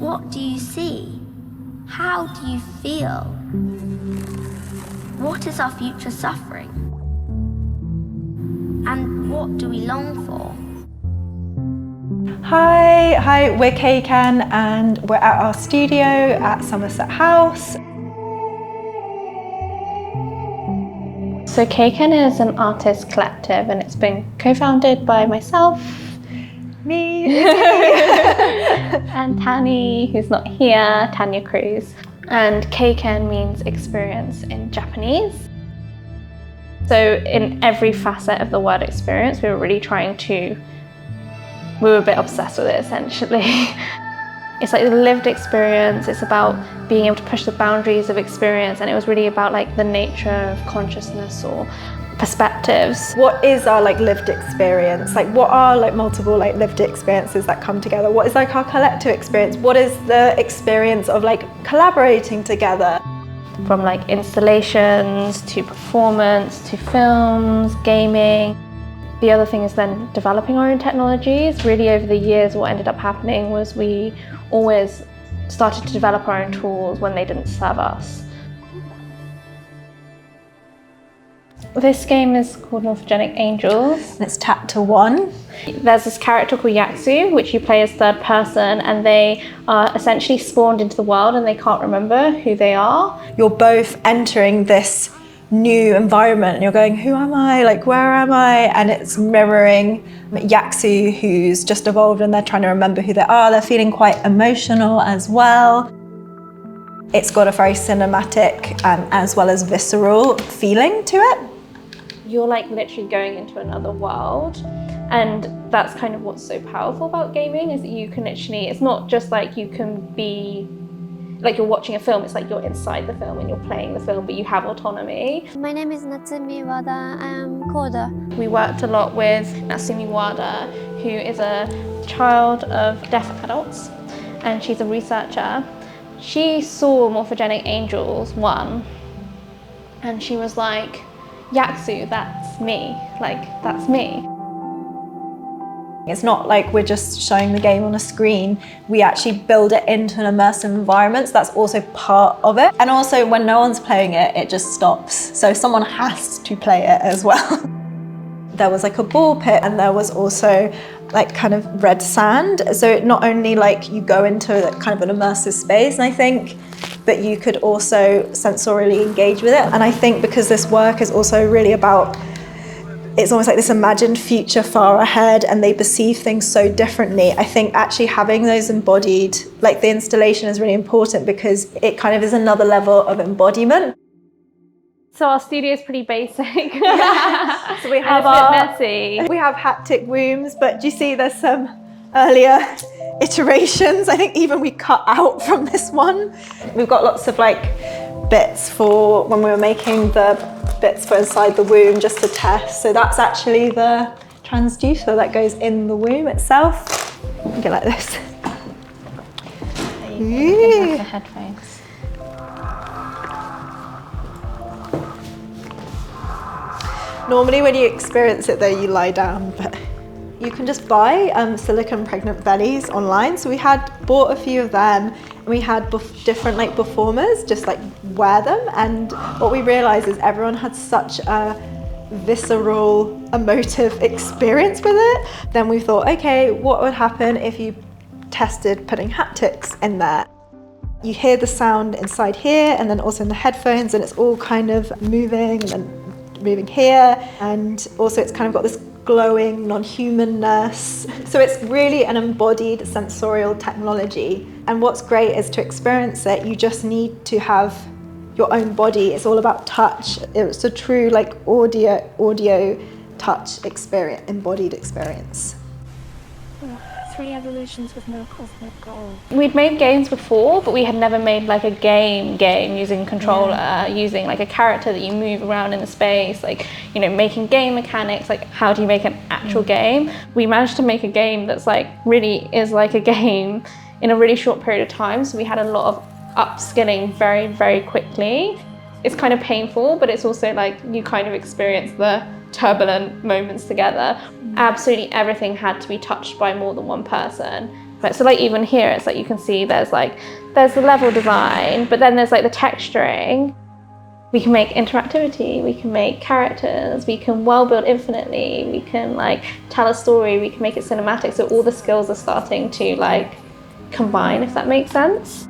What do you see? How do you feel? What is our future suffering? And what do we long for? Hi, we're Keiken and we're at our studio at Somerset House. So Keiken is an artist collective and it's been co-founded by myself, Me, and Tanya, who's not here, Tanya Cruz. And Keiken means experience in Japanese. So in every facet of the word experience, we were a bit obsessed with it essentially. It's like a lived experience, it's about being able to push the boundaries of experience, and it was really about like the nature of consciousness or perspectives. what is our lived experience? What are multiple lived experiences that come together? What is our collective experience? What is the experience of collaborating together? From installations to performance to films, gaming. The other thing is then developing our own technologies. Really over the years what ended up happening was we always started to develop our own tools when they didn't serve us. This game is called Morphogenic Angels. And it's tapped to 1. There's this character called Yaksu, which you play as third person, and they are essentially spawned into the world and they can't remember who they are. You're both entering this new environment and you're going, who am I? Where am I? And it's mirroring Yaksu, who's just evolved and they're trying to remember who they are. They're feeling quite emotional as well. It's got a very cinematic as well as visceral feeling to it. You're literally going into another world, and that's kind of what's so powerful about gaming, is that you can literally, it's not just you can be you're watching a film, it's you're inside the film and you're playing the film, but you have autonomy. My name is Natsumi Wada. I am coder. We worked a lot with Natsumi Wada, who is a child of deaf adults, and she's a researcher. She saw Morphogenic Angels 1, and she was like, Yaksu, that's me, that's me. It's not we're just showing the game on a screen. We actually build it into an immersive environment, so that's also part of it. And also when no one's playing it, it just stops. So someone has to play it as well. There was a ball pit, and there was also kind of red sand. So not only you go into kind of an immersive space, and I think, but you could also sensorially engage with it. And I think because this work is also really about, it's almost this imagined future far ahead, and they perceive things so differently. I think actually having those embodied, the installation is really important because it kind of is another level of embodiment. So our studio is pretty basic. Yeah. So we have messy. We have haptic rooms, but do you see there's some earlier iterations? I think even we cut out from this one. We've got lots of bits for when we were making the bits for inside the womb just to test. So that's actually the transducer that goes in the womb itself. Go like this. You can have the headphones. Normally when you experience it though, you lie down, but you can just buy silicone pregnant bellies online. So we had bought a few of them, and we had different performers just wear them. And what we realized is everyone had such a visceral, emotive experience with it. Then we thought, okay, what would happen if you tested putting haptics in there? You hear the sound inside here and then also in the headphones, and it's all kind of moving and then moving here, and also it's kind of got this glowing non-humanness. So it's really an embodied sensorial technology, and what's great is to experience it, you just need to have your own body. It's all about touch. It's a true audio touch experience, embodied experience. 3 evolutions with no cosmic goal. We'd made games before, but we had never made a game using controller, using a character that you move around in the space, making game mechanics, how do you make an actual game? We managed to make a game that's really is a game in a really short period of time, so we had a lot of upskilling very, very quickly. It's kind of painful, but it's also you kind of experience the turbulent moments together. Absolutely everything had to be touched by more than one person. Right, so like even here, it's like you can see there's the level design, but then there's like the texturing. We can make interactivity, we can make characters, we can world build infinitely, we can like tell a story, we can make it cinematic. So all the skills are starting to like combine, if that makes sense.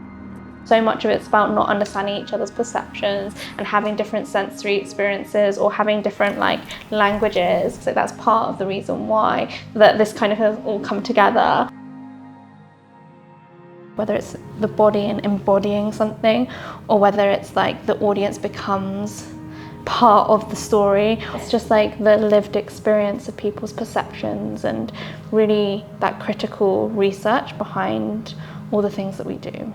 So much of it's about not understanding each other's perceptions and having different sensory experiences or having different like languages. So that's part of the reason why that this kind of has all come together. Whether it's the body and embodying something, or whether it's like the audience becomes part of the story. It's just like the lived experience of people's perceptions and really that critical research behind all the things that we do.